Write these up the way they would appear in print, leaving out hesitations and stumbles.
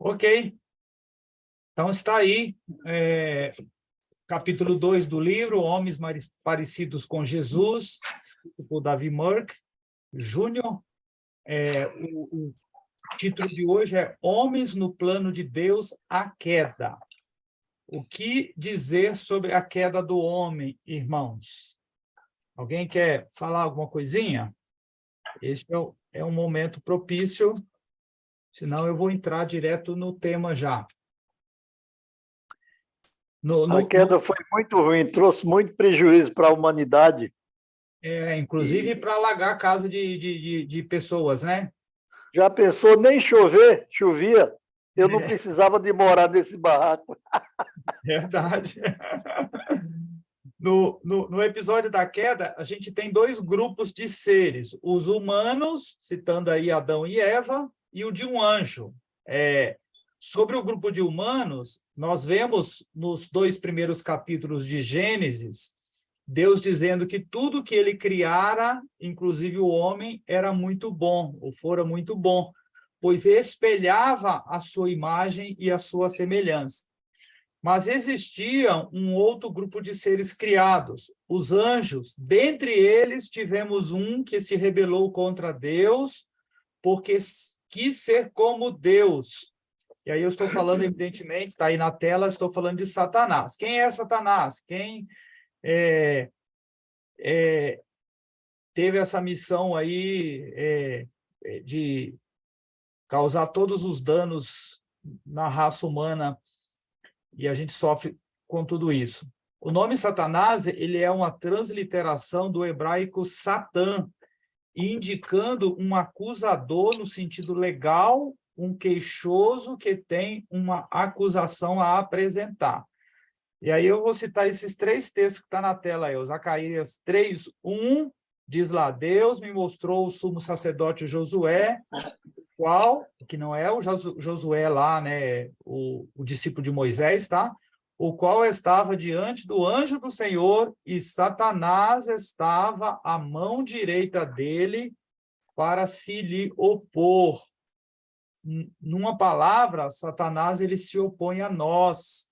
Ok, então está aí, capítulo 2 do livro, Homens Parecidos com Jesus, escrito por Davi Merck Júnior. O título de hoje é Homens no Plano de Deus, a Queda. O que dizer sobre a queda do homem, irmãos? Alguém quer falar alguma coisinha? Este é um momento propício, senão eu vou entrar direto no tema já. A queda foi muito ruim, trouxe muito prejuízo para a humanidade. Inclusive para alagar a casa de pessoas, né? Já pensou, nem chovia, eu não precisava de morar nesse barraco. Verdade. No episódio da queda, a gente tem dois grupos de seres, os humanos, citando aí Adão e Eva, e o de um anjo. Sobre o grupo de humanos, nós vemos nos dois primeiros capítulos de Gênesis, Deus dizendo que tudo que ele criara, inclusive o homem, era muito bom, ou fora muito bom, pois espelhava a sua imagem e a sua semelhança. Mas existia um outro grupo de seres criados, os anjos. Dentre eles, tivemos um que se rebelou contra Deus, porque quis ser como Deus. E aí eu estou falando, evidentemente, está aí na tela, estou falando de Satanás. Quem é Satanás? Quem teve essa missão aí de causar todos os danos na raça humana, e a gente sofre com tudo isso. O nome Satanás, ele é uma transliteração do hebraico Satã, indicando um acusador no sentido legal, um queixoso que tem uma acusação a apresentar. E aí eu vou citar esses três textos que estão na tela aí. O Zacarias 3:1 diz lá: Deus me mostrou o sumo sacerdote Josué, que não é o Josué lá, né, o discípulo de Moisés, tá? O qual estava diante do anjo do Senhor, e Satanás estava à mão direita dele para se lhe opor. Numa palavra, Satanás ele se opõe a nós,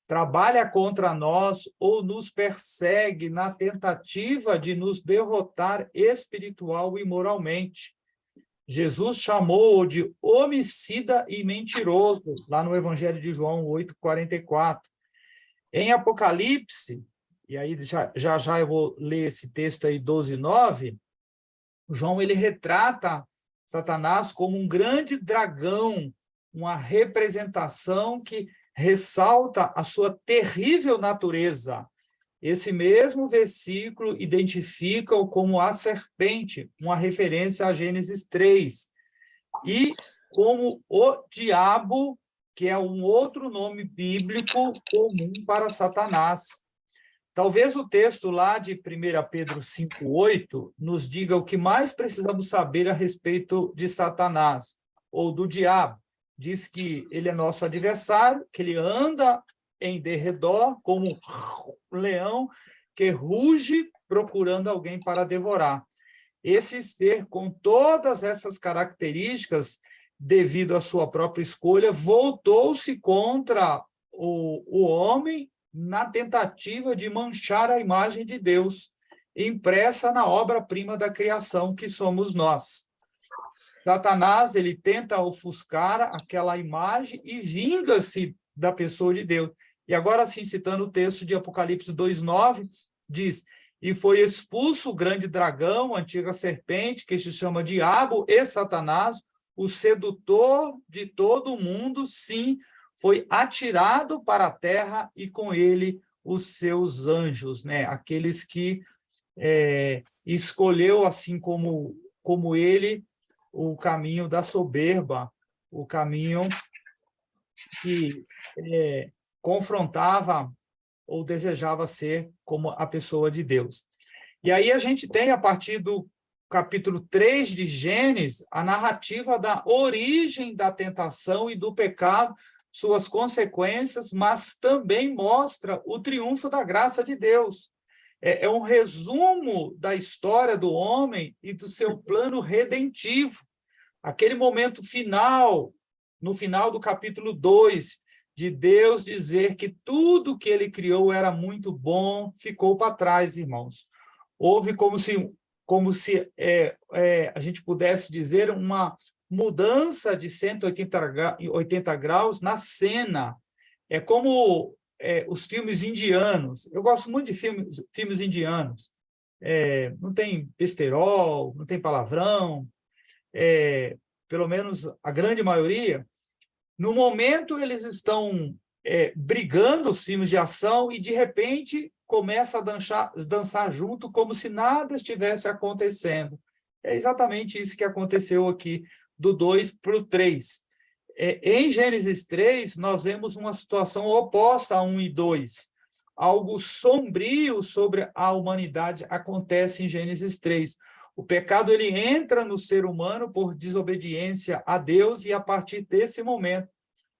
trabalha contra nós ou nos persegue na tentativa de nos derrotar espiritual e moralmente. Jesus chamou-o de homicida e mentiroso, lá no Evangelho de João 8:44. Em Apocalipse, e aí já eu vou ler esse texto aí, 12:9, João ele retrata Satanás como um grande dragão, uma representação que ressalta a sua terrível natureza. Esse mesmo versículo identifica-o como a serpente, uma referência a Gênesis 3, e como o diabo, que é um outro nome bíblico comum para Satanás. Talvez o texto lá de 1 Pedro 5:8 nos diga o que mais precisamos saber a respeito de Satanás, ou do diabo. Diz que ele é nosso adversário, que ele anda em derredor como um leão que ruge procurando alguém para devorar. Esse ser, com todas essas características, devido à sua própria escolha, voltou-se contra o homem na tentativa de manchar a imagem de Deus, impressa na obra-prima da criação, que somos nós. Satanás, ele tenta ofuscar aquela imagem e vinga-se da pessoa de Deus. E agora, sim, citando o texto de Apocalipse 2:9, diz: e foi expulso o grande dragão, a antiga serpente, que se chama Diabo e Satanás, o sedutor de todo o mundo, sim, foi atirado para a terra, e com ele os seus anjos, né? Aqueles que escolheu, assim como ele, o caminho da soberba, o caminho que confrontava ou desejava ser como a pessoa de Deus. E aí a gente tem, a partir do capítulo 3 de Gênesis, a narrativa da origem da tentação e do pecado, suas consequências, mas também mostra o triunfo da graça de Deus. É um resumo da história do homem e do seu plano redentivo. Aquele momento final no final do capítulo 2, de Deus dizer que tudo que ele criou era muito bom, ficou para trás, irmãos. Houve como se a gente pudesse dizer uma mudança de 180 graus na cena. É como os filmes indianos. Eu gosto muito de filmes indianos. Não tem besterol, não tem palavrão, pelo menos a grande maioria. No momento, eles estão brigando, os filmes de ação, e, de repente, começa a dançar junto como se nada estivesse acontecendo. É exatamente isso que aconteceu aqui, do 2 para o 3. Em Gênesis 3, nós vemos uma situação oposta a 1 e 2. Algo sombrio sobre a humanidade acontece em Gênesis 3. O pecado ele entra no ser humano por desobediência a Deus, e a partir desse momento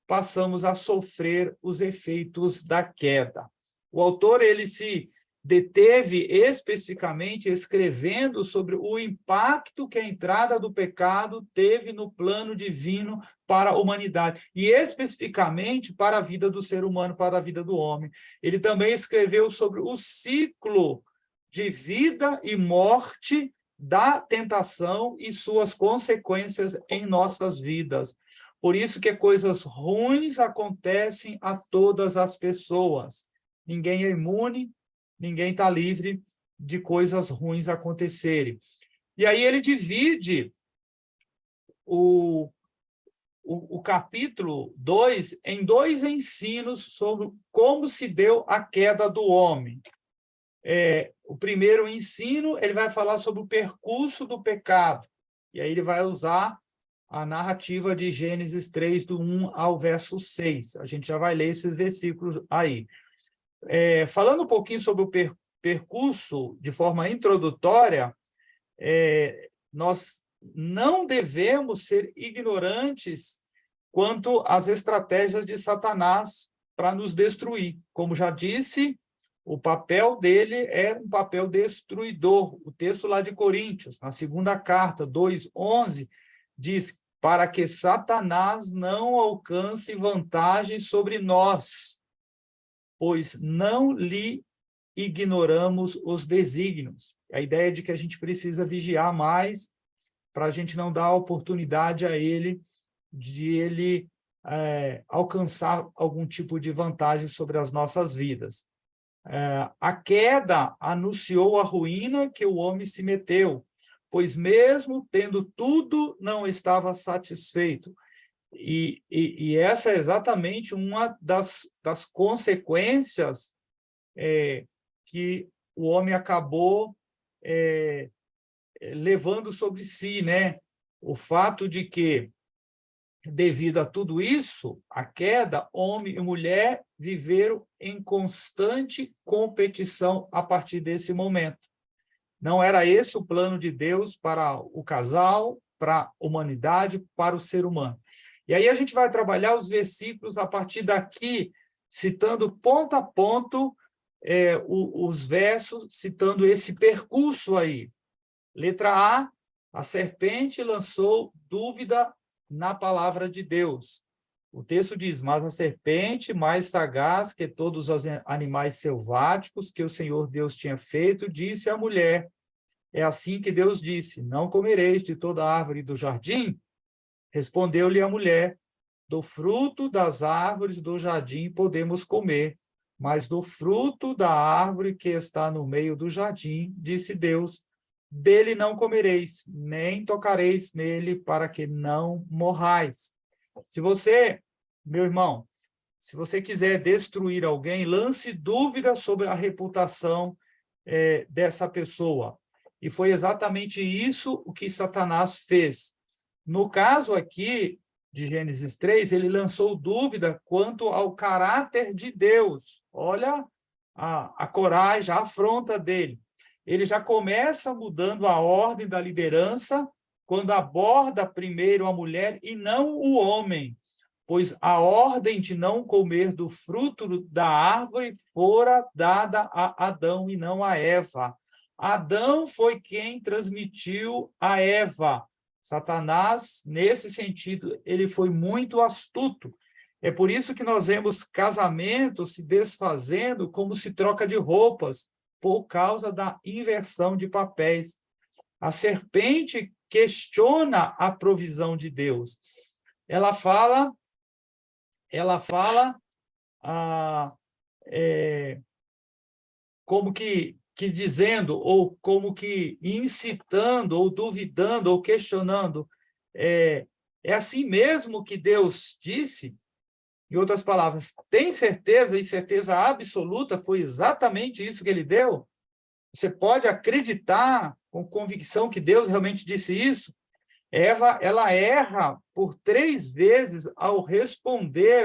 passamos a sofrer os efeitos da queda. O autor ele se deteve especificamente escrevendo sobre o impacto que a entrada do pecado teve no plano divino para a humanidade, e especificamente para a vida do ser humano, para a vida do homem. Ele também escreveu sobre o ciclo de vida e morte da tentação e suas consequências em nossas vidas. Por isso que coisas ruins acontecem a todas as pessoas. Ninguém é imune, ninguém está livre de coisas ruins acontecerem. E aí ele divide o capítulo 2 em 2 ensinos sobre como se deu a queda do homem. O primeiro ensino, ele vai falar sobre o percurso do pecado, e aí ele vai usar a narrativa de Gênesis 3, do 1 ao verso 6. A gente já vai ler esses versículos aí. Falando um pouquinho sobre o percurso, de forma introdutória, nós não devemos ser ignorantes quanto às estratégias de Satanás para nos destruir. Como já disse, o papel dele é um papel destruidor. O texto lá de Coríntios, na segunda carta, 2:11, diz: para que Satanás não alcance vantagem sobre nós, pois não lhe ignoramos os desígnios. A ideia é de que a gente precisa vigiar mais para a gente não dar oportunidade a ele de ele alcançar algum tipo de vantagem sobre as nossas vidas. A queda anunciou a ruína que o homem se meteu, pois mesmo tendo tudo, não estava satisfeito. E essa é exatamente uma das consequências que o homem acabou levando sobre si, né? O fato de que, devido a tudo isso, a queda, homem e mulher viveram em constante competição a partir desse momento. Não era esse o plano de Deus para o casal, para a humanidade, para o ser humano. E aí a gente vai trabalhar os versículos a partir daqui, citando ponto a ponto os versos, citando esse percurso aí. Letra A serpente lançou dúvida na palavra de Deus. O texto diz: mas a serpente, mais sagaz que todos os animais selváticos que o Senhor Deus tinha feito, disse à mulher: é assim que Deus disse, não comereis de toda árvore do jardim? Respondeu-lhe a mulher: do fruto das árvores do jardim podemos comer, mas do fruto da árvore que está no meio do jardim, disse Deus, dele não comereis, nem tocareis nele, para que não morrais. Se você, meu irmão, se você quiser destruir alguém, lance dúvida sobre a reputação dessa pessoa. E foi exatamente isso o que Satanás fez. No caso aqui de Gênesis 3, ele lançou dúvida quanto ao caráter de Deus. Olha a coragem, a afronta dele. Ele já começa mudando a ordem da liderança quando aborda primeiro a mulher e não o homem, pois a ordem de não comer do fruto da árvore fora dada a Adão e não a Eva. Adão foi quem transmitiu a Eva Satanás, nesse sentido, ele foi muito astuto. É por isso que nós vemos casamentos se desfazendo como se troca de roupas, por causa da inversão de papéis. A serpente questiona a provisão de Deus. Ela fala como que dizendo, ou como que incitando, ou duvidando, ou questionando, é assim mesmo que Deus disse? Em outras palavras, tem certeza e certeza absoluta foi exatamente isso que ele deu? Você pode acreditar com convicção que Deus realmente disse isso? Eva, ela erra por 3 vezes ao responder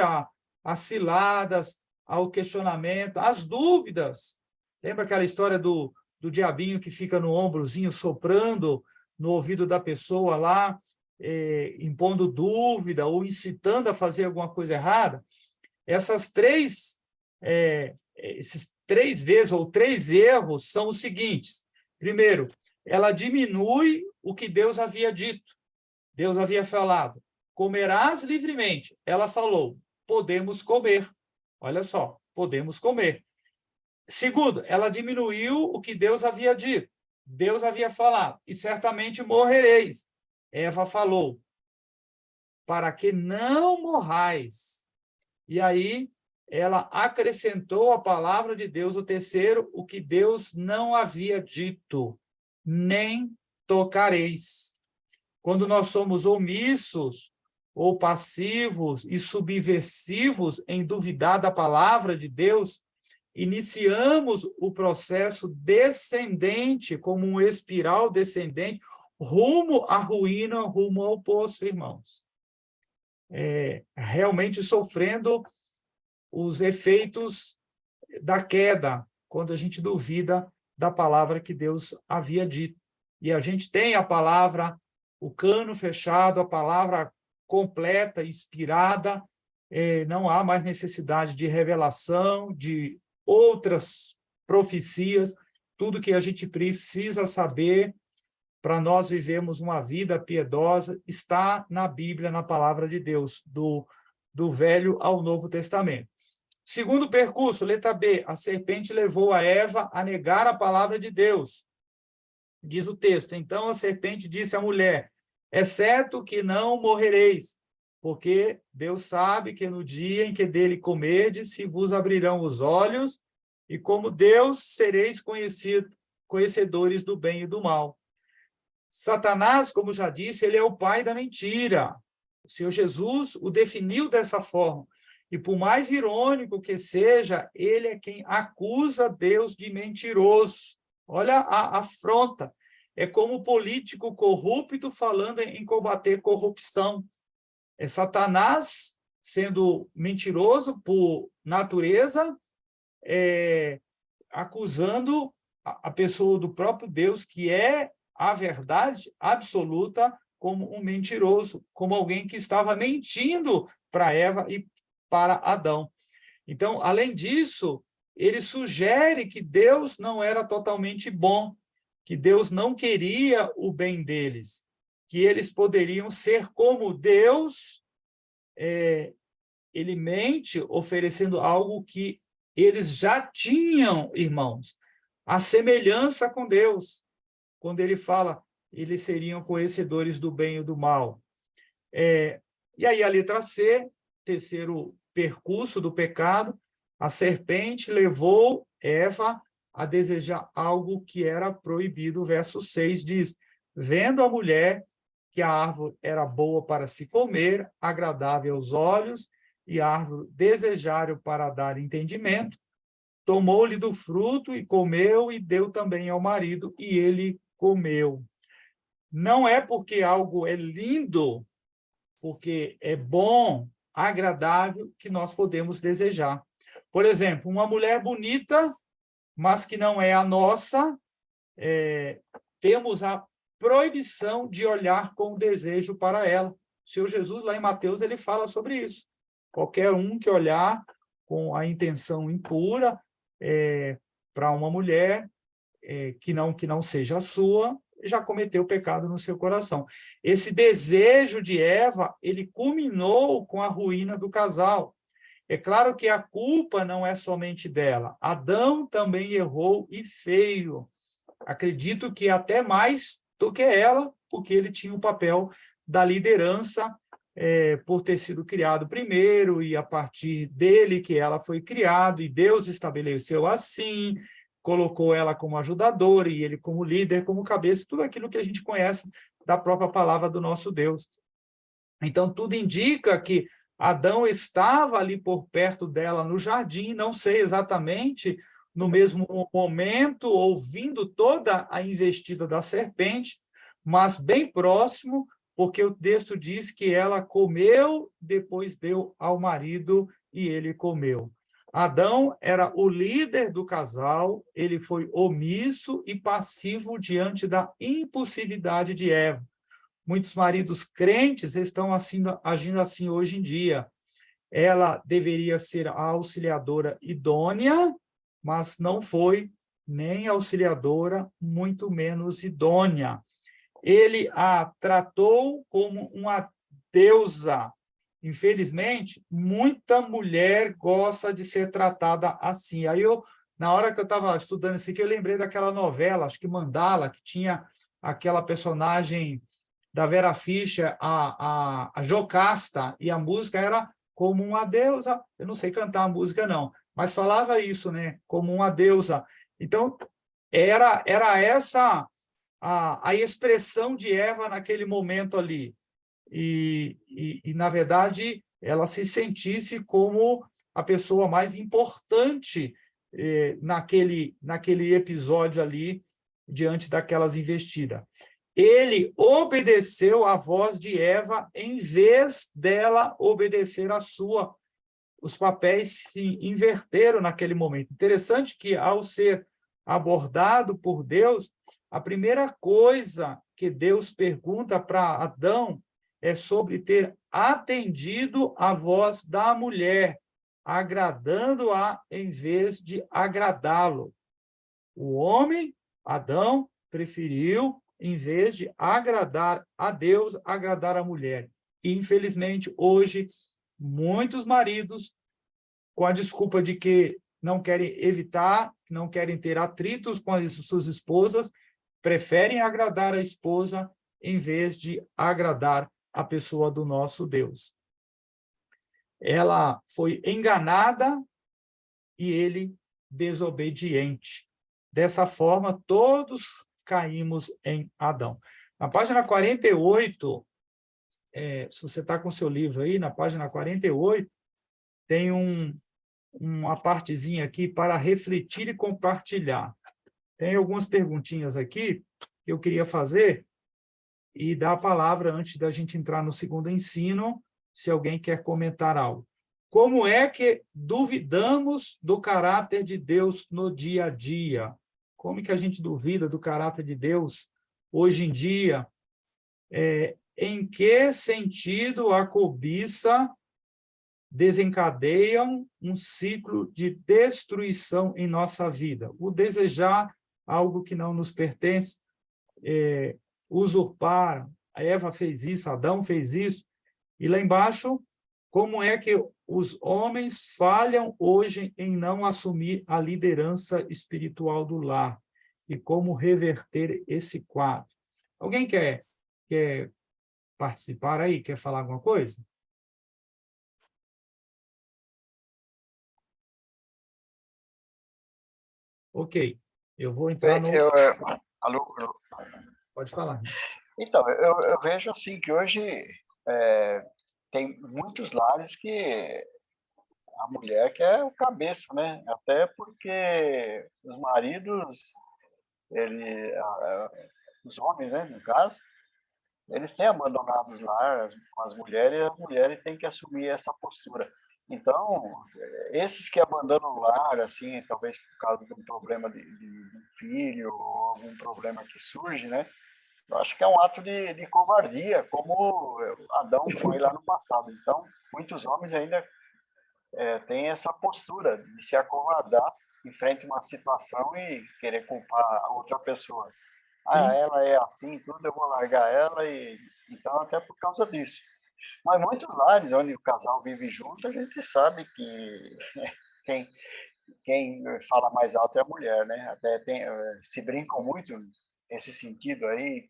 às ciladas, ao questionamento, às dúvidas. Lembra aquela história do diabinho que fica no ombrozinho soprando no ouvido da pessoa lá, impondo dúvida ou incitando a fazer alguma coisa errada? Esses 3 vezes ou 3 erros são os seguintes. Primeiro, ela diminui o que Deus havia dito. Deus havia falado, comerás livremente. Ela falou, podemos comer. Olha só, podemos comer. Segundo, ela diminuiu o que Deus havia dito. Deus havia falado, e certamente morrereis. Eva falou, para que não morrais. E aí, ela acrescentou a palavra de Deus, o terceiro, o que Deus não havia dito, nem tocareis. Quando nós somos omissos, ou passivos e subversivos em duvidar da palavra de Deus, iniciamos o processo descendente, como um espiral descendente, rumo à ruína, rumo ao poço, irmãos. Realmente sofrendo os efeitos da queda, quando a gente duvida da palavra que Deus havia dito. E a gente tem a palavra, o cano fechado, a palavra completa, inspirada, não há mais necessidade de revelação, de outras profecias, tudo que a gente precisa saber para nós vivermos uma vida piedosa está na Bíblia, na palavra de Deus, do Velho ao Novo Testamento. Segundo percurso, letra B, a serpente levou a Eva a negar a palavra de Deus. Diz o texto, então a serpente disse à mulher, é certo que não morrereis, porque Deus sabe que no dia em que dele comerdes, se vos abrirão os olhos, e como Deus sereis conhecedores do bem e do mal. Satanás, como já disse, ele é o pai da mentira. O Senhor Jesus o definiu dessa forma. E por mais irônico que seja, ele é quem acusa Deus de mentiroso. Olha a afronta. É como o político corrupto falando em combater corrupção. É Satanás sendo mentiroso por natureza, acusando a pessoa do próprio Deus, que é a verdade absoluta, como um mentiroso, como alguém que estava mentindo para Eva e para Adão. Então, além disso, ele sugere que Deus não era totalmente bom, que Deus não queria o bem deles, que eles poderiam ser como Deus. Ele mente oferecendo algo que eles já tinham, irmãos, a semelhança com Deus. Quando ele fala, eles seriam conhecedores do bem e do mal. E aí a letra C, terceiro percurso do pecado, a serpente levou Eva a desejar algo que era proibido. O verso 6 diz, vendo a mulher que a árvore era boa para se comer, agradável aos olhos, e árvore desejável para dar entendimento, tomou-lhe do fruto e comeu, e deu também ao marido, e ele comeu. Não é porque algo é lindo, porque é bom, agradável, que nós podemos desejar. Por exemplo, uma mulher bonita, mas que não é a nossa, temos a proibição de olhar com desejo para ela. O Senhor Jesus, lá em Mateus, ele fala sobre isso. Qualquer um que olhar com a intenção impura para uma mulher que não seja a sua, já cometeu pecado no seu coração. Esse desejo de Eva, ele culminou com a ruína do casal. É claro que a culpa não é somente dela. Adão também errou e feio. Acredito que até mais do que ela, porque ele tinha o papel da liderança, por ter sido criado primeiro, e a partir dele que ela foi criada, e Deus estabeleceu assim, colocou ela como ajudadora, e ele como líder, como cabeça, tudo aquilo que a gente conhece da própria palavra do nosso Deus. Então, tudo indica que Adão estava ali por perto dela no jardim, não sei exatamente no mesmo momento, ouvindo toda a investida da serpente, mas bem próximo, porque o texto diz que ela comeu, depois deu ao marido e ele comeu. Adão era o líder do casal, ele foi omisso e passivo diante da impulsividade de Eva. Muitos maridos crentes estão assim, agindo assim hoje em dia. Ela deveria ser a auxiliadora idônea, mas não foi nem auxiliadora, muito menos idônea. Ele a tratou como uma deusa. Infelizmente, muita mulher gosta de ser tratada assim. Aí na hora que eu estava estudando isso aqui, eu lembrei daquela novela, acho que Mandala, que tinha aquela personagem da Vera Fischer, a Jocasta, e a música era como uma deusa. Eu não sei cantar a música, não, mas falava isso, né? Como uma deusa. Então, era essa a expressão de Eva naquele momento ali. Na verdade, ela se sentisse como a pessoa mais importante naquele episódio ali, diante daquelas investidas. Ele obedeceu à voz de Eva em vez dela obedecer à sua. Os papéis se inverteram naquele momento. Interessante que, ao ser abordado por Deus, a primeira coisa que Deus pergunta para Adão é sobre ter atendido à voz da mulher, agradando-a em vez de agradá-lo. O homem, Adão, preferiu, em vez de agradar a Deus, agradar a mulher. E, infelizmente, hoje, muitos maridos, com a desculpa de que não querem evitar, não querem ter atritos com as suas esposas, preferem agradar a esposa em vez de agradar a pessoa do nosso Deus. Ela foi enganada e ele desobediente. Dessa forma, todos caímos em Adão. Na página 48, se você está com o seu livro aí, na página 48, tem uma partezinha aqui para refletir e compartilhar. Tem algumas perguntinhas aqui que eu queria fazer e dar a palavra antes da gente entrar no segundo ensino, se alguém quer comentar algo. Como é que duvidamos do caráter de Deus no dia a dia? Como que a gente duvida do caráter de Deus hoje em dia? Em que sentido a cobiça desencadeiam um ciclo de destruição em nossa vida? O desejar algo que não nos pertence, usurpar, a Eva fez isso, Adão fez isso, e lá embaixo, como é que os homens falham hoje em não assumir a liderança espiritual do lar? E como reverter esse quadro? Alguém quer participar aí? Quer falar alguma coisa? Ok, eu vou entrar no... Alô, alô. Pode falar. Então, eu vejo assim que hoje tem muitos lares que a mulher que é o cabeça, né? Até porque os maridos, os homens, né, no caso, eles têm abandonado os lares com as mulheres têm que assumir essa postura. Então, esses que abandonam o lar, assim, talvez por causa de um problema de filho ou algum problema que surge, né? Eu acho que é um ato de covardia, como Adão foi lá no passado. Então, muitos homens ainda têm essa postura de se acovardar em frente a uma situação e querer culpar a outra pessoa. Sim. ela é assim, tudo, eu vou largar ela, e então até por causa disso. Mas muitos lares onde o casal vive junto, a gente sabe que quem, quem fala mais alto é a mulher, né? Até se brincam muito nesse sentido aí,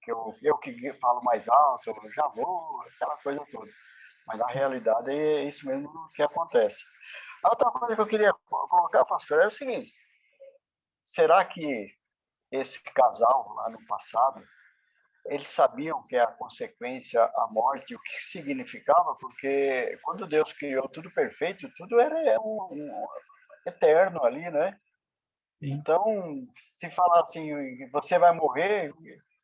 que eu que falo mais alto, eu já vou, aquela coisa toda. Mas na realidade é isso mesmo que acontece. A outra coisa que eu queria colocar, pastor, é o seguinte: será que esse casal lá no passado, eles sabiam que a consequência, a morte, o que significava? Porque quando Deus criou tudo perfeito, tudo era um eterno ali, né? Sim. Então, se falar assim, você vai morrer,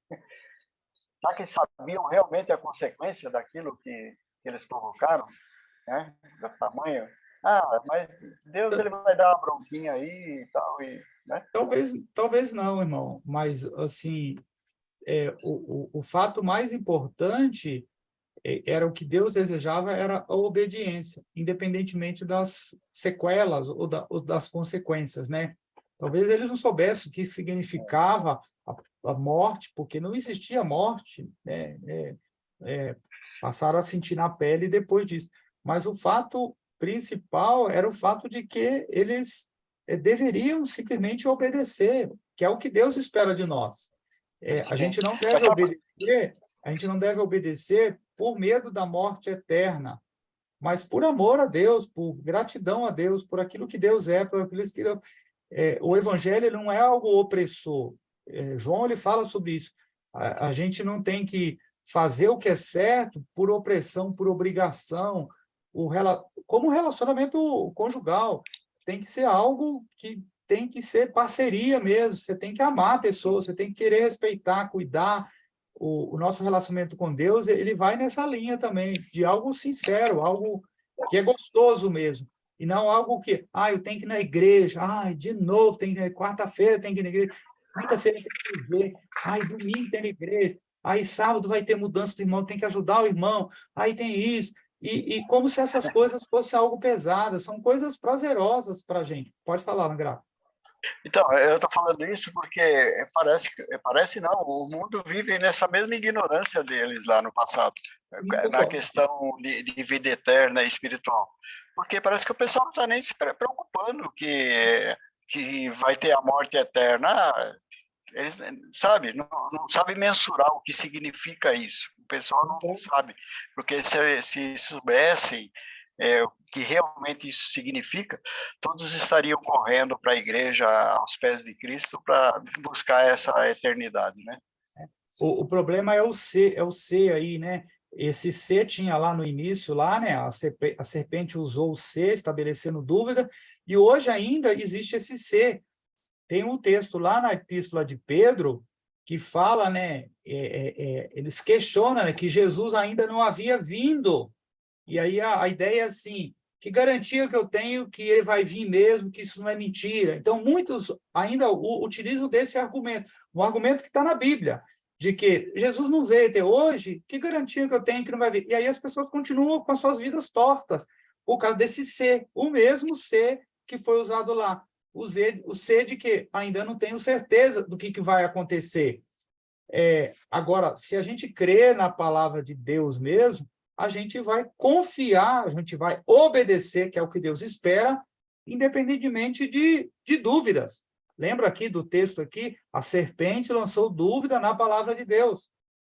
será que eles sabiam realmente a consequência daquilo que eles provocaram, né? Do tamanho. Mas Deus ele vai dar uma bronquinha aí e tal, né? Talvez não, irmão, mas assim, o fato mais importante era o que Deus desejava, era a obediência, independentemente das sequelas ou das consequências, né? Talvez eles não soubessem o que significava a morte, porque não existia morte, né? Passaram a sentir na pele depois disso. Mas o fato principal era o fato de que eles deveriam simplesmente obedecer, que é o que Deus espera de nós. A Sim. gente não Mas deve sabe, obedecer, a gente não deve obedecer por medo da morte eterna, mas por amor a Deus, por gratidão a Deus, por aquilo que Deus é, por aquilo que Deus... o evangelho não é algo opressor. João ele fala sobre isso. A gente não tem que fazer o que é certo por opressão, por obrigação, como o relacionamento conjugal. Tem que ser algo que tem que ser parceria mesmo. Você tem que amar a pessoa, você tem que querer respeitar, cuidar. O nosso relacionamento com Deus, ele vai nessa linha também, de algo sincero, algo que é gostoso mesmo. E não algo que, eu tenho que ir na igreja, de novo, quarta-feira tem que ir na igreja, quinta-feira tem que ver, domingo tem na igreja, sábado vai ter mudança do irmão, tem que ajudar o irmão, aí tem isso. E como se essas coisas fossem algo pesado, são coisas prazerosas para a gente. Pode falar, Angra. então, eu estou falando isso porque parece não, o mundo vive nessa mesma ignorância deles lá no passado, Sim, na concordo. questão de vida eterna e espiritual. Porque parece que o pessoal não está nem se preocupando que vai ter a morte eterna. Eles, sabe, não sabe mensurar o que significa isso. O pessoal não Concordo. sabe, porque se soubessem o que realmente isso significa, todos estariam correndo para a igreja aos pés de Cristo para buscar essa eternidade, né? O problema é o C aí, né? Esse C tinha lá no início, lá, né? A serpente usou o C, estabelecendo dúvida, e hoje ainda existe esse C. Tem um texto lá na Epístola de Pedro que fala, né? Eles questionam, né, que Jesus ainda não havia vindo. E aí a ideia é assim: que garantia que eu tenho que ele vai vir mesmo, que isso não é mentira? Então, muitos ainda utilizam desse argumento, um argumento que está na Bíblia, de que Jesus não veio até hoje, que garantia que eu tenho que não vai vir? E aí as pessoas continuam com as suas vidas tortas, por causa desse ser, o mesmo ser que foi usado lá. O ser de que ainda não tenho certeza do que vai acontecer. Agora, se a gente crê na palavra de Deus mesmo, a gente vai confiar, a gente vai obedecer, que é o que Deus espera, independentemente de dúvidas. Lembra aqui do texto aqui? A serpente lançou dúvida na palavra de Deus.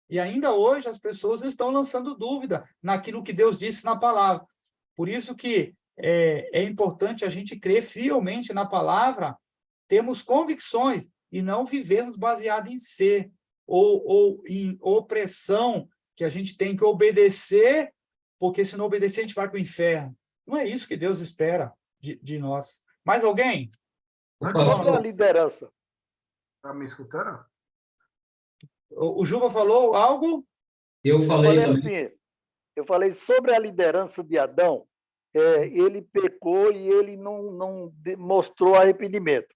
E ainda hoje as pessoas estão lançando dúvida naquilo que Deus disse na palavra. Por isso que é importante a gente crer fielmente na palavra, termos convicções e não vivermos baseado em ser ou em opressão, que a gente tem que obedecer, porque se não obedecer a gente vai para o inferno. Não é isso que Deus espera de nós. Mais alguém? Muito bom. Sobre a liderança. Está me escutando? O Juba falou algo? Eu falei também. Assim, eu falei sobre a liderança de Adão, ele pecou e ele não mostrou arrependimento.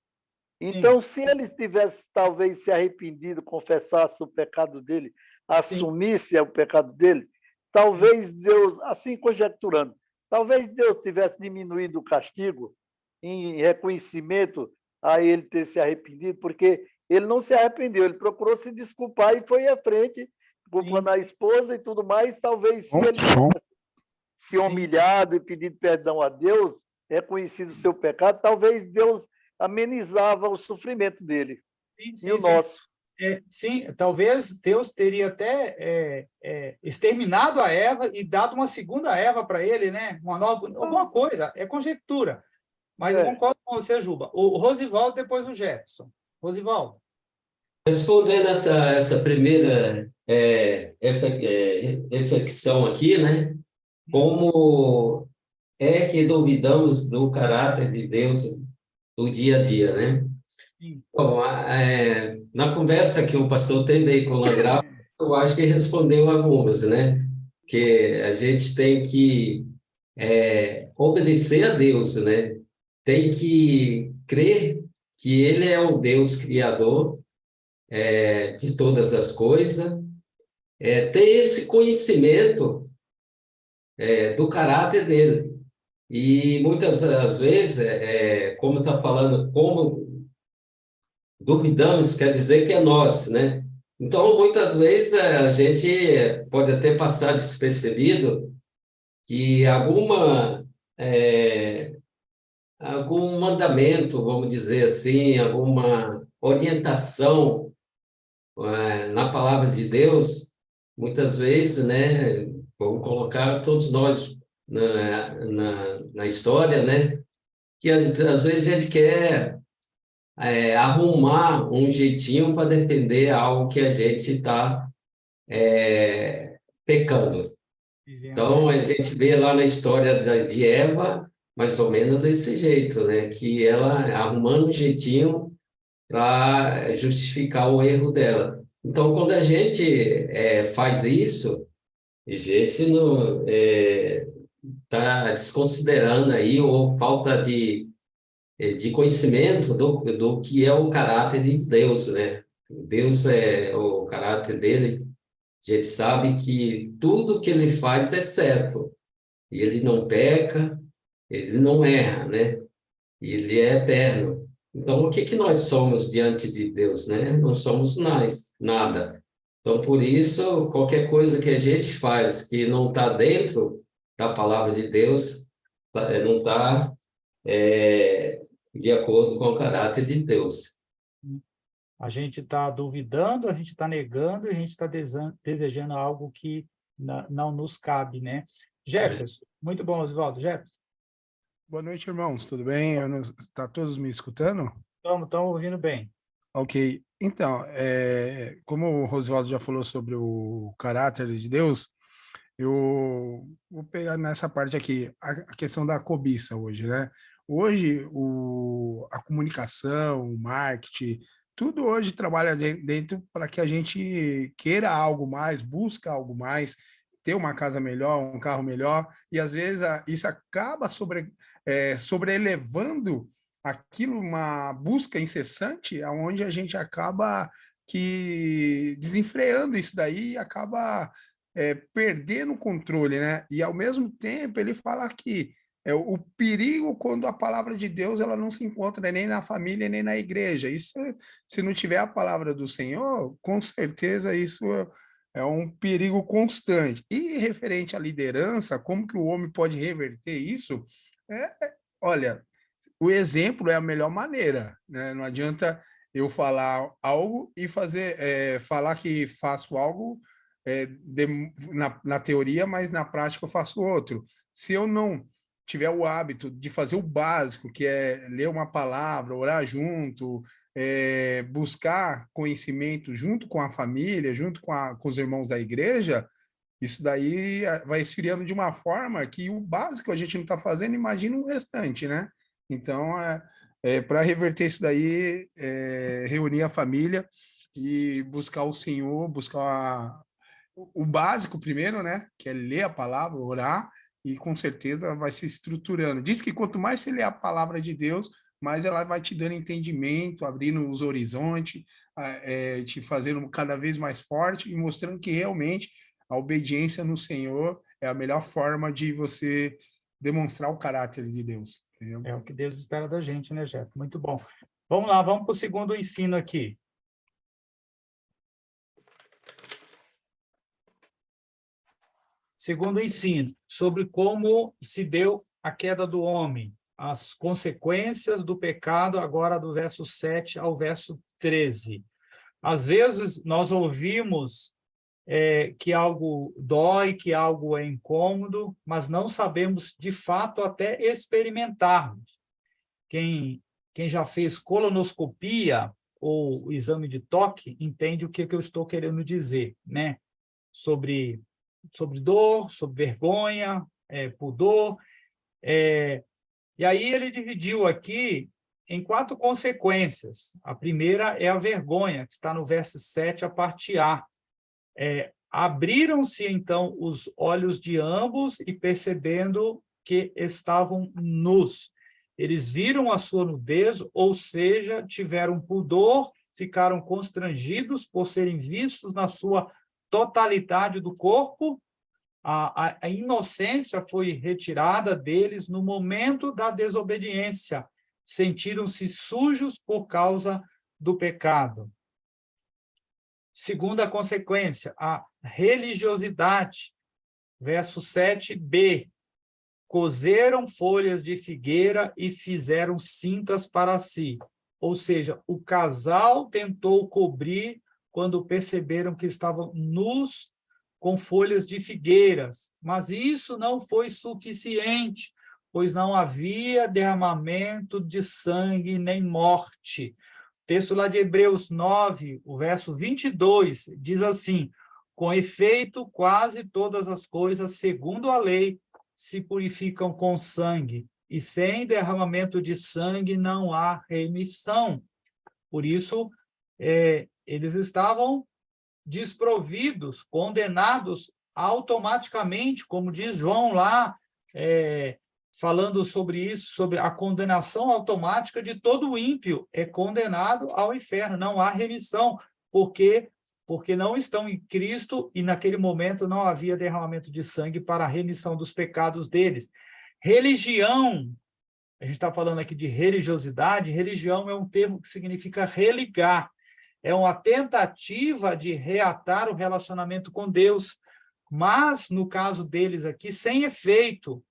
Então, Sim. se ele tivesse talvez se arrependido, confessasse o pecado dele, assumisse o pecado dele, talvez Deus, assim conjecturando, talvez Deus tivesse diminuído o castigo em reconhecimento a ele ter se arrependido, porque ele não se arrependeu, ele procurou se desculpar e foi à frente, culpando a esposa e tudo mais. Talvez se ele se humilhado e pedido perdão a Deus, reconhecido o seu pecado, talvez Deus amenizava o sofrimento dele e o nosso. Sim, talvez Deus teria até exterminado a Eva e dado uma segunda Eva para ele, né? Uma nova, alguma coisa, é conjectura. Mas eu concordo com você, Juba. O Rosivaldo, depois o Jefferson. Rosivaldo. Respondendo essa primeira reflexão aqui, né? Como é que duvidamos do caráter de Deus no dia a dia, né? Bom, na conversa que o pastor teve aí com o Landgraf, eu acho que respondeu algumas, né? Que a gente tem que obedecer a Deus, né? Tem que crer que Ele é o Deus criador de todas as coisas, ter esse conhecimento do caráter dele. E muitas das vezes, como está falando, como duvidamos, quer dizer que é nós, né? Então, muitas vezes, a gente pode até passar despercebido que algum mandamento, vamos dizer assim, alguma orientação na palavra de Deus, muitas vezes, né, vamos colocar todos nós na história, né, que às vezes a gente quer arrumar um jeitinho para defender algo que a gente está pecando. Então, a gente vê lá na história de Eva, mais ou menos desse jeito, né, que ela arrumando um jeitinho para justificar o erro dela. Então, quando a gente faz isso, a gente não está desconsiderando aí ou falta de conhecimento do que é o caráter de Deus, né? Deus é o caráter dele. A gente sabe que tudo que ele faz é certo. E ele não peca, ele não erra, né? E ele é eterno. Então, o que nós somos diante de Deus, né? Não somos nada. Então, por isso, qualquer coisa que a gente faz que não está dentro da palavra de Deus, não está de acordo com o caráter de Deus. A gente está duvidando, a gente está negando, e a gente está desejando algo que não nos cabe, né? Jefferson, muito bom, Oswaldo. Jefferson. Boa noite, irmãos. Tudo bem? Tá todos me escutando? Estamos ouvindo bem. Ok. Então, como o Rosvaldo já falou sobre o caráter de Deus, eu vou pegar nessa parte aqui, a questão da cobiça hoje, né? Hoje, a comunicação, o marketing, tudo hoje trabalha dentro para que a gente queira algo mais, busca algo mais, ter uma casa melhor, um carro melhor, e às vezes isso acaba sobrelevando aquilo, uma busca incessante, onde a gente acaba desenfreando isso daí e acaba perdendo o controle, né? E ao mesmo tempo ele fala que o perigo quando a palavra de Deus ela não se encontra nem na família nem na igreja. Isso, se não tiver a palavra do Senhor, com certeza isso é um perigo constante. E referente à liderança, como que o homem pode reverter isso? Olha, o exemplo é a melhor maneira, né? Não adianta eu falar algo e falar que faço algo na teoria, mas na prática eu faço outro. Se eu não tiver o hábito de fazer o básico, que é ler uma palavra, orar junto, buscar conhecimento junto com a família, junto com os irmãos da igreja, isso daí vai esfriando de uma forma que o básico a gente não está fazendo, imagina o restante, né? Então, para reverter isso daí, reunir a família e buscar o Senhor, buscar o básico primeiro, né? Que é ler a palavra, orar, e com certeza vai se estruturando. Diz que quanto mais você lê a palavra de Deus, mais ela vai te dando entendimento, abrindo os horizontes, te fazendo cada vez mais forte e mostrando que realmente a obediência no Senhor é a melhor forma de você demonstrar o caráter de Deus. Entendeu? É o que Deus espera da gente, né, Jeff? Muito bom. Vamos lá, vamos para o segundo ensino aqui. segundo ensino, sobre como se deu a queda do homem, as consequências do pecado, agora do verso 7 ao verso 13. Às vezes, nós ouvimos que algo dói, que algo é incômodo, mas não sabemos, de fato, até experimentarmos. Quem já fez colonoscopia ou exame de toque entende o que eu estou querendo dizer, né? Sobre dor, sobre vergonha, pudor. E aí ele dividiu aqui em 4 consequências. A primeira é a vergonha, que está no verso 7, a parte A. Abriram-se, então, os olhos de ambos e percebendo que estavam nus. Eles viram a sua nudez, ou seja, tiveram pudor, ficaram constrangidos por serem vistos na sua totalidade do corpo. A inocência foi retirada deles no momento da desobediência. Sentiram-se sujos por causa do pecado. Segunda consequência, a religiosidade. Verso 7b. Cozeram folhas de figueira e fizeram cintas para si. Ou seja, o casal tentou cobrir quando perceberam que estavam nus com folhas de figueiras. Mas isso não foi suficiente, pois não havia derramamento de sangue nem morte. O texto lá de Hebreus 9, o verso 22, diz assim: com efeito, quase todas as coisas, segundo a lei, se purificam com sangue, e sem derramamento de sangue não há remissão. Por isso, eles estavam desprovidos, condenados automaticamente, como diz João lá, falando sobre isso, sobre a condenação automática de todo ímpio, é condenado ao inferno, não há remissão, porque não estão em Cristo e naquele momento não havia derramamento de sangue para a remissão dos pecados deles. Religião, a gente está falando aqui de religiosidade, religião é um termo que significa religar, é uma tentativa de reatar o relacionamento com Deus, mas, no caso deles aqui, sem efeito.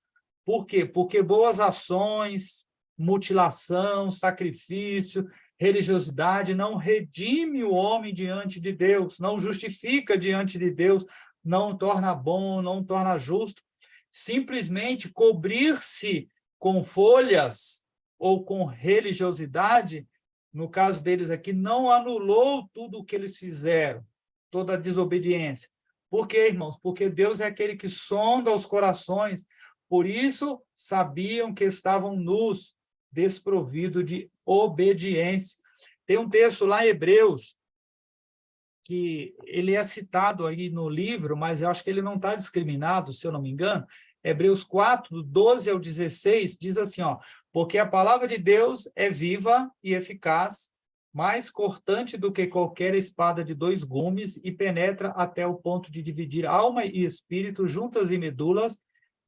Por quê? Porque boas ações, mutilação, sacrifício, religiosidade não redime o homem diante de Deus, não justifica diante de Deus, não torna bom, não torna justo. Simplesmente cobrir-se com folhas ou com religiosidade, no caso deles aqui, não anulou tudo o que eles fizeram, toda a desobediência. Por quê, irmãos? Porque Deus é aquele que sonda os corações, por isso sabiam que estavam nus, desprovidos de obediência. Tem um texto lá em Hebreus, que ele é citado aí no livro, mas eu acho que ele não está discriminado, se eu não me engano. Hebreus 4, do 12 ao 16, diz assim, porque a palavra de Deus é viva e eficaz, mais cortante do que qualquer espada de 2 gumes, e penetra até o ponto de dividir alma e espírito, juntas e medulas,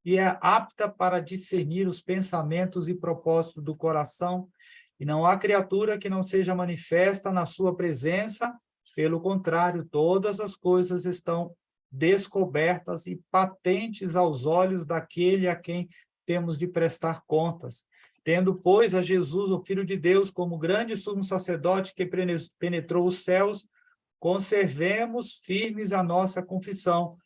e é apta para discernir os pensamentos e propósitos do coração, e não há criatura que não seja manifesta na sua presença, pelo contrário, todas as coisas estão descobertas e patentes aos olhos daquele a quem temos de prestar contas. Tendo, pois, a Jesus, o Filho de Deus, como grande sumo sacerdote que penetrou os céus, conservemos firmes a nossa confissão,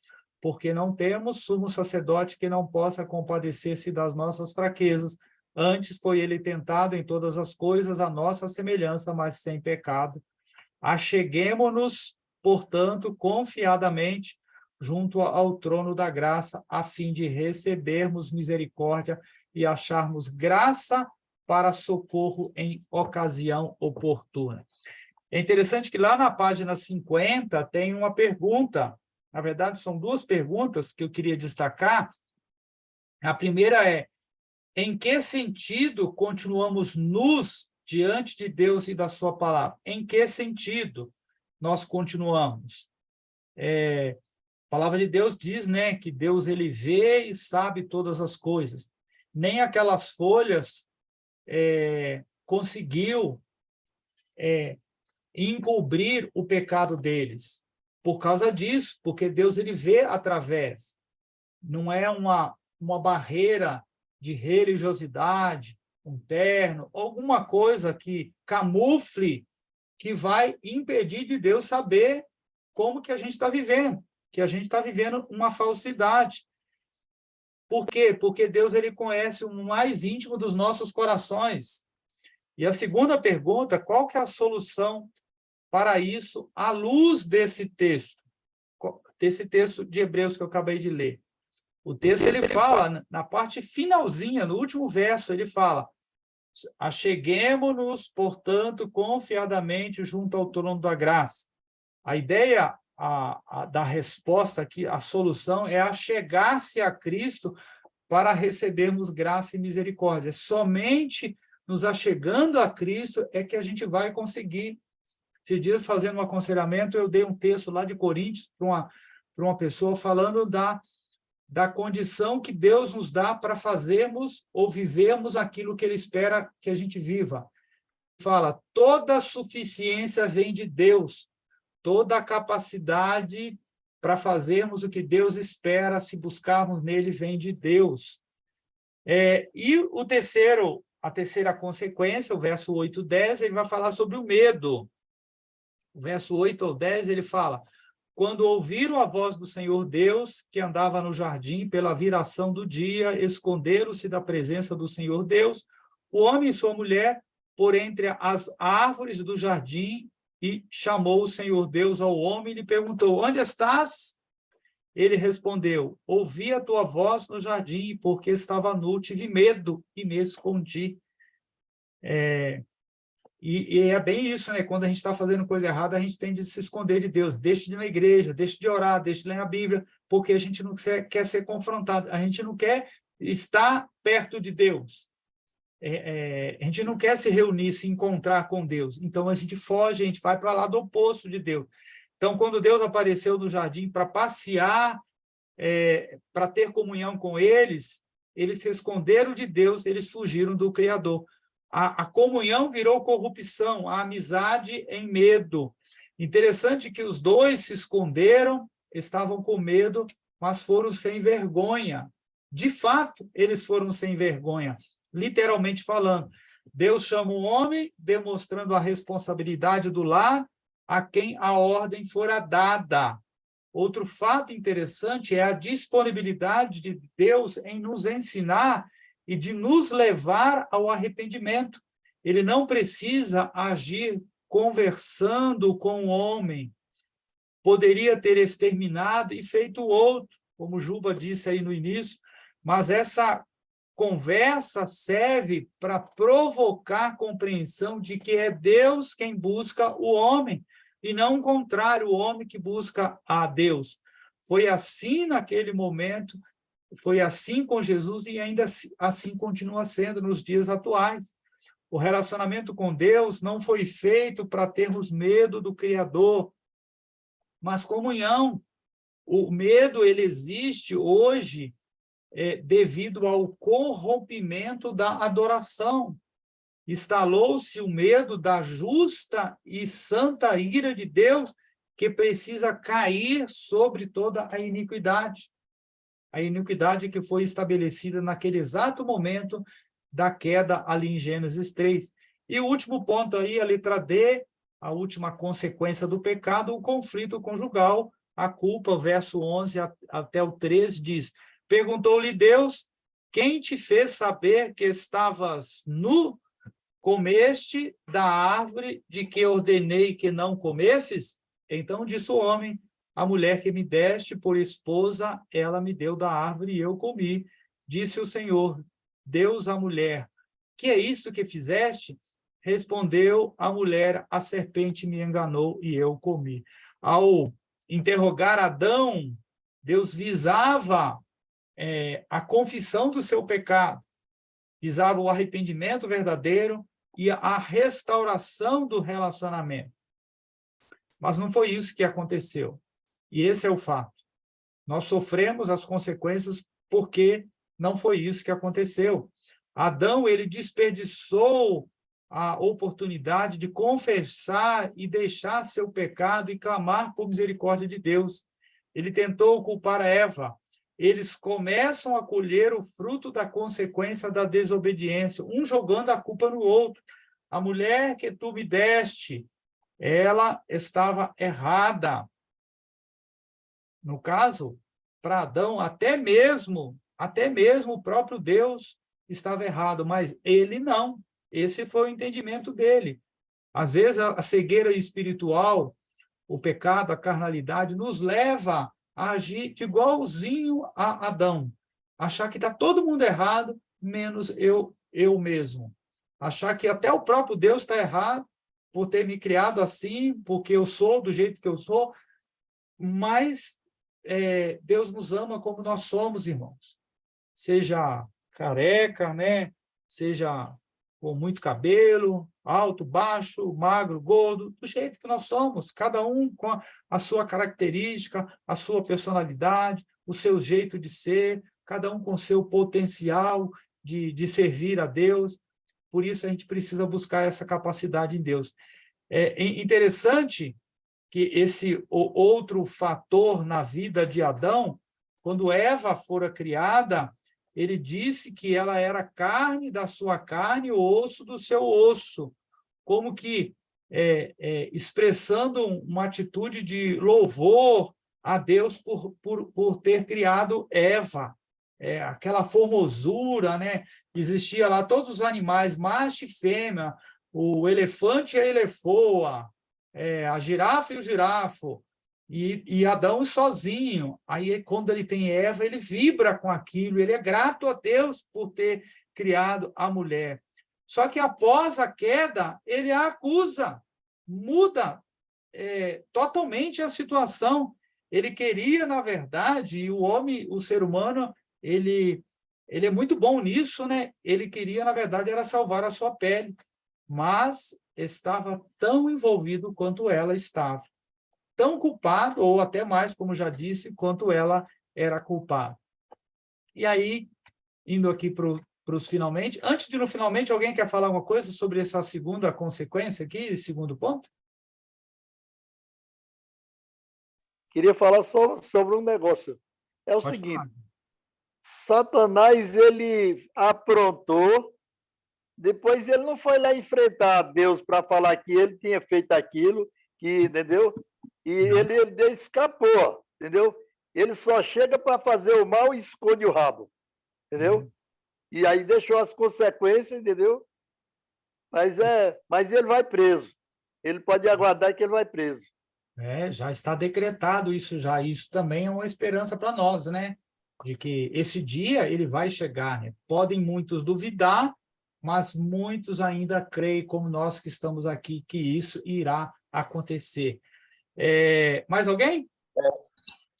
porque não temos sumo sacerdote que não possa compadecer-se das nossas fraquezas. Antes foi ele tentado em todas as coisas, a nossa semelhança, mas sem pecado. Acheguemo-nos, portanto, confiadamente, junto ao trono da graça, a fim de recebermos misericórdia e acharmos graça para socorro em ocasião oportuna. É interessante que lá na página 50 tem uma pergunta, na verdade são 2 perguntas que eu queria destacar. A primeira é: em que sentido continuamos nus diante de Deus e da sua palavra? Em que sentido nós continuamos? A palavra de Deus diz, né, que Deus ele vê e sabe todas as coisas. Nem aquelas folhas conseguiu encobrir o pecado deles. Por causa disso, porque Deus ele vê através. não é uma barreira de religiosidade, um terno, alguma coisa que camufle, que vai impedir de Deus saber como que a gente está vivendo, que a gente está vivendo uma falsidade. Por quê? Porque Deus ele conhece o mais íntimo dos nossos corações. E a segunda pergunta, qual que é a solução para isso à luz desse texto de Hebreus que eu acabei de ler? O texto ele fala, na parte finalzinha, no último verso, ele fala: acheguemo-nos, portanto, confiadamente junto ao trono da graça. A ideia da resposta aqui, a solução, é achegar-se a Cristo para recebermos graça e misericórdia. Somente nos achegando a Cristo é que a gente vai conseguir. Esses dias, fazendo um aconselhamento, eu dei um texto lá de Coríntios para uma pessoa falando da condição que Deus nos dá para fazermos ou vivermos aquilo que Ele espera que a gente viva. Fala, toda suficiência vem de Deus, toda a capacidade para fazermos o que Deus espera, se buscarmos nele, vem de Deus. E a terceira consequência, o verso 8 e 10, ele vai falar sobre o medo. O verso 8 ou 10, ele fala: quando ouviram a voz do Senhor Deus, que andava no jardim pela viração do dia, esconderam-se da presença do Senhor Deus, o homem e sua mulher, por entre as árvores do jardim, e chamou o Senhor Deus ao homem e lhe perguntou: onde estás? Ele respondeu: ouvi a tua voz no jardim, porque estava nu, tive medo e me escondi. E é bem isso, né? Quando a gente está fazendo coisa errada, a gente tem de se esconder de Deus. Deixe de ir na igreja, deixe de orar, deixe de ler a Bíblia, porque a gente não quer ser confrontado, a gente não quer estar perto de Deus. A gente não quer se reunir, se encontrar com Deus. Então, a gente foge, a gente vai para o lado oposto de Deus. Então, quando Deus apareceu no jardim para passear, para ter comunhão com eles se esconderam de Deus, eles fugiram do Criador. A comunhão virou corrupção, a amizade em medo. Interessante que os dois se esconderam, estavam com medo, mas foram sem vergonha. De fato, eles foram sem vergonha, literalmente falando. Deus chama o homem, demonstrando a responsabilidade do lar a quem a ordem fora dada. Outro fato interessante é a disponibilidade de Deus em nos ensinar e de nos levar ao arrependimento. Ele não precisa agir conversando com o homem. Poderia ter exterminado e feito o outro, como Juba disse aí no início, mas essa conversa serve para provocar compreensão de que é Deus quem busca o homem, e não o contrário, o homem que busca a Deus. Foi assim naquele momento, foi assim com Jesus e ainda assim continua sendo nos dias atuais. O relacionamento com Deus não foi feito para termos medo do Criador, mas comunhão. O medo, ele existe hoje devido ao corrompimento da adoração. Instalou-se o medo da justa e santa ira de Deus, que precisa cair sobre toda a iniquidade que foi estabelecida naquele exato momento da queda ali em Gênesis 3. E o último ponto aí, a letra D, a última consequência do pecado, o conflito conjugal, a culpa, verso 11 até o 13 diz: perguntou-lhe Deus, quem te fez saber que estavas nu? Comeste da árvore de que ordenei que não comesses? Então disse o homem: a mulher que me deste por esposa, ela me deu da árvore e eu comi. Disse o Senhor, Deus à mulher: que é isso que fizeste? Respondeu a mulher: a serpente me enganou e eu comi. Ao interrogar Adão, Deus visava a confissão do seu pecado, visava o arrependimento verdadeiro e a restauração do relacionamento. Mas não foi isso que aconteceu. E esse é o fato. Nós sofremos as consequências porque não foi isso que aconteceu. Adão, ele desperdiçou a oportunidade de confessar e deixar seu pecado e clamar por misericórdia de Deus. Ele tentou culpar a Eva. eles começam a colher o fruto da consequência da desobediência, um jogando a culpa no outro. A mulher que tu me deste, ela estava errada. No caso, para Adão, até mesmo o próprio Deus estava errado, mas ele não. Esse foi o entendimento dele. Às vezes, a cegueira espiritual, o pecado, a carnalidade, nos leva a agir de igualzinho a Adão. Achar que está todo mundo errado, menos eu mesmo. Achar que até o próprio Deus está errado por ter me criado assim, porque eu sou do jeito que eu sou, mas Deus nos ama como nós somos, irmãos. Seja careca, né? Seja com muito cabelo, alto, baixo, magro, gordo, do jeito que nós somos, cada um com a sua característica, a sua personalidade, o seu jeito de ser, cada um com o seu potencial de servir a Deus. Por isso, a gente precisa buscar essa capacidade em Deus. É interessante que esse outro fator na vida de Adão, quando Eva fora criada, ele disse que ela era carne da sua carne, osso do seu osso, como que expressando uma atitude de louvor a Deus por ter criado Eva. Aquela formosura, né? Existia lá todos os animais, macho e fêmea, o elefante e a elefoa, a girafa e o girafo, e Adão sozinho. Aí, quando ele tem Eva, ele vibra com aquilo, ele é grato a Deus por ter criado a mulher. Só que após a queda, ele a acusa, muda totalmente a situação. Ele queria, na verdade, e o homem, o ser humano, ele é muito bom nisso, né? Ele queria, na verdade, era salvar a sua pele, mas estava tão envolvido quanto ela estava. Tão culpado, ou até mais, como já disse, quanto ela era culpada. E aí, indo aqui para os finalmente, antes de ir no finalmente, alguém quer falar alguma coisa sobre essa segunda consequência aqui, segundo ponto? Queria falar sobre um negócio. É o Pode seguinte, falar. Satanás, ele aprontou, depois ele não foi lá enfrentar Deus para falar que ele tinha feito aquilo, entendeu? E ele escapou, entendeu? Ele só chega para fazer o mal e esconde o rabo, entendeu? E aí deixou as consequências, entendeu? Mas ele vai preso. Ele pode aguardar que ele vai preso. Já está decretado isso já. Isso também é uma esperança para nós, né? De que esse dia ele vai chegar, né? Podem muitos duvidar, mas muitos ainda creem, como nós que estamos aqui, que isso irá acontecer. Mais alguém?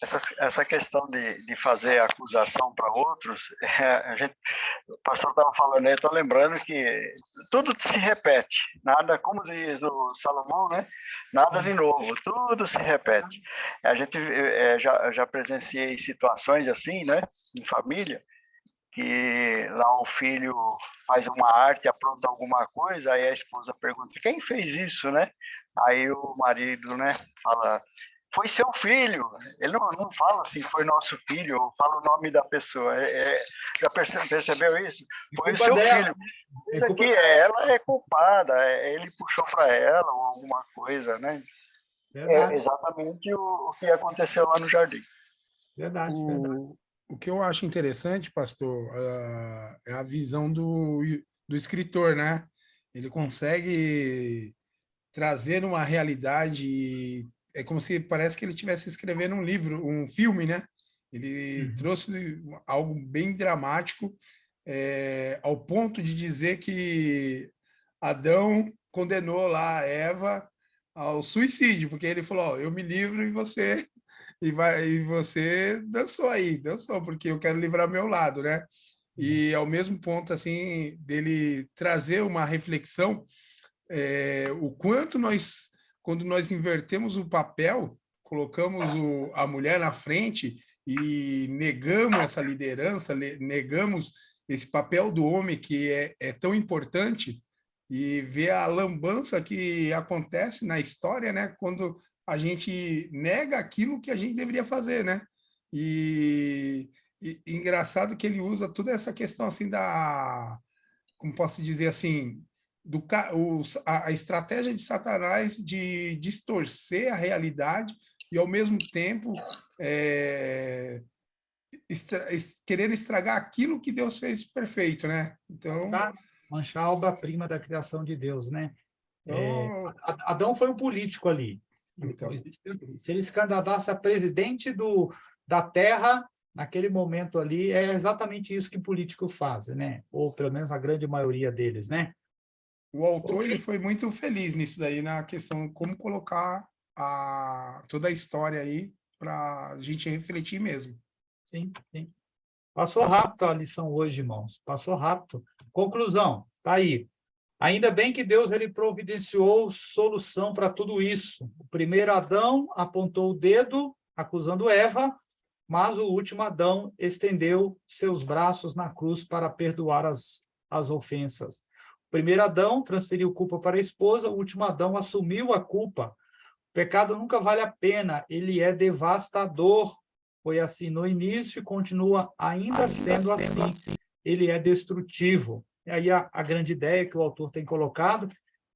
Essa questão de fazer acusação para outros, o pastor estava falando aí, estou lembrando que tudo se repete, nada, como diz o Salomão, né? Nada de novo, tudo se repete. A gente já presenciei situações assim, né? Em família, que lá o filho faz uma arte, apronta alguma coisa, aí a esposa pergunta, quem fez isso, né? Aí o marido, né, fala, foi seu filho. Ele não fala assim, foi nosso filho, fala o nome da pessoa. Já percebeu isso? Foi o seu filho. Isso aqui, ela é culpada, ele puxou para ela ou alguma coisa, né? Verdade. É exatamente o que aconteceu lá no jardim. Verdade. O que eu acho interessante, pastor, é a visão do escritor, né? Ele consegue trazer uma realidade, é como se parece que ele estivesse escrevendo um livro, um filme, né? Ele trouxe algo bem dramático, ao ponto de dizer que Adão condenou lá a Eva ao suicídio, porque ele falou, eu me livro e você dançou, porque eu quero livrar meu lado, né? E ao mesmo ponto, assim, dele trazer uma reflexão, o quanto quando nós invertemos o papel, colocamos a mulher na frente e negamos essa liderança, negamos esse papel do homem que é tão importante, e ver a lambança que acontece na história, né? Quando a gente nega aquilo que a gente deveria fazer, né? E E engraçado que ele usa toda essa questão assim como posso dizer assim, a estratégia de Satanás de distorcer a realidade e, ao mesmo tempo, querer estragar aquilo que Deus fez perfeito, né? Então, manchar a obra-prima da criação de Deus, né? então, Adão foi um político ali. Então. Se ele se candidatasse a presidente da Terra, naquele momento ali, é exatamente isso que político faz, né? Ou pelo menos a grande maioria deles, né? O autor ele foi muito feliz nisso daí, na questão como colocar toda a história aí para a gente refletir mesmo. Sim, sim. Passou rápido a lição hoje, irmãos. Passou rápido. Conclusão, tá aí. Ainda bem que Deus ele providenciou solução para tudo isso. O primeiro Adão apontou o dedo, acusando Eva, mas o último Adão estendeu seus braços na cruz para perdoar as ofensas. O primeiro Adão transferiu culpa para a esposa, o último Adão assumiu a culpa. O pecado nunca vale a pena, ele é devastador. Foi assim no início e continua ainda sendo assim. Ele é destrutivo. E aí a grande ideia que o autor tem colocado,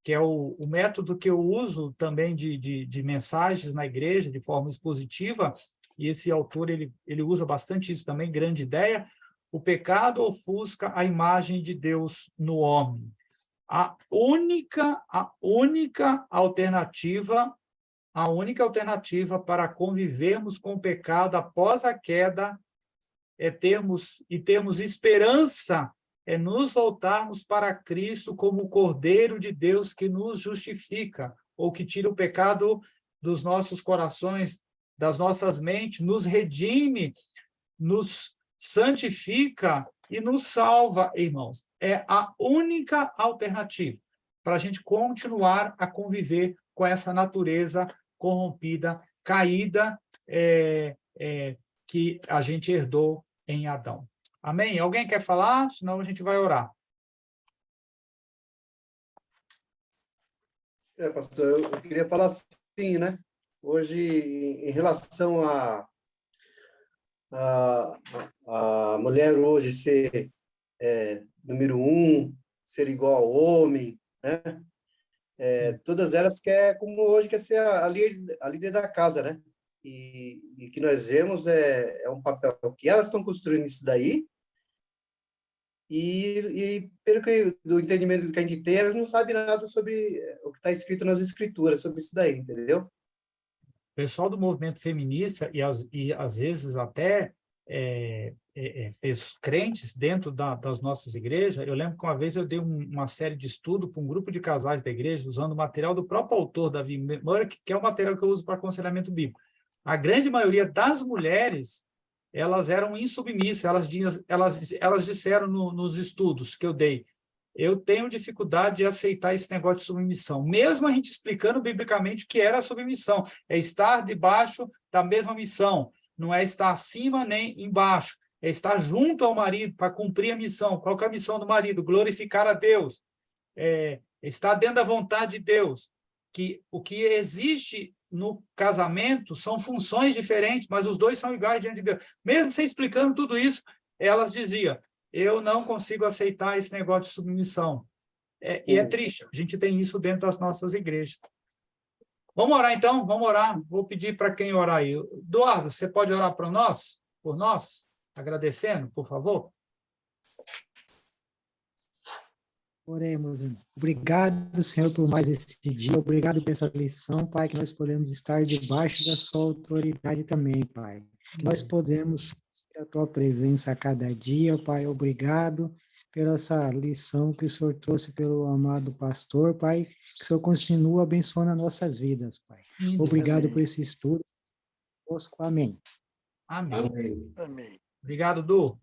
que é o método que eu uso também de mensagens na igreja, de forma expositiva, e esse autor ele usa bastante isso também, grande ideia: o pecado ofusca a imagem de Deus no homem. A única alternativa para convivermos com o pecado após a queda é termos esperança, é nos voltarmos para Cristo como o Cordeiro de Deus que nos justifica, ou que tira o pecado dos nossos corações, das nossas mentes, nos redime, nos santifica e nos salva, irmãos. É a única alternativa para a gente continuar a conviver com essa natureza corrompida, caída, que a gente herdou em Adão. Amém? Alguém quer falar? Senão a gente vai orar. Pastor, eu queria falar assim, né? Hoje, em relação a mulher hoje ser número 1, ser igual ao homem, né? Todas elas como hoje quer ser a líder da casa, né? E que nós vemos é um papel que elas estão construindo isso daí, e pelo que do entendimento que a gente tem, elas não sabem nada sobre o que está escrito nas escrituras, sobre isso daí, entendeu? O pessoal do movimento feminista, e às vezes até os crentes dentro das nossas igrejas, eu lembro que uma vez eu dei uma série de estudo para um grupo de casais da igreja, usando o material do próprio autor, Davi Murk, que é o material que eu uso para aconselhamento bíblico. A grande maioria das mulheres, elas eram insubmissas, elas disseram nos estudos que eu dei: eu tenho dificuldade de aceitar esse negócio de submissão, mesmo a gente explicando biblicamente o que era a submissão, é estar debaixo da mesma missão, não é estar acima nem embaixo, é estar junto ao marido para cumprir a missão. Qual que é a missão do marido? Glorificar a Deus, estar dentro da vontade de Deus. Que o que existe no casamento são funções diferentes, mas os dois são iguais diante de Deus. Mesmo sem explicando tudo isso, elas diziam: eu não consigo aceitar esse negócio de submissão. E é triste, a gente tem isso dentro das nossas igrejas. Vamos orar então? Vamos orar. Vou pedir para quem orar aí. Eduardo, você pode orar por nós? Agradecendo, por favor? Oremos, irmão. Obrigado, Senhor, por mais esse dia. Obrigado por essa lição, Pai, que nós podemos estar debaixo da sua autoridade também, Pai. Nós podemos ter a tua presença a cada dia, Pai. Obrigado pela essa lição que o Senhor trouxe pelo amado pastor, Pai. Que o Senhor continue abençoando as nossas vidas, Pai. Sim, obrigado amém. por esse estudo. Amém. Amém. Amém. Amém. Obrigado, Du.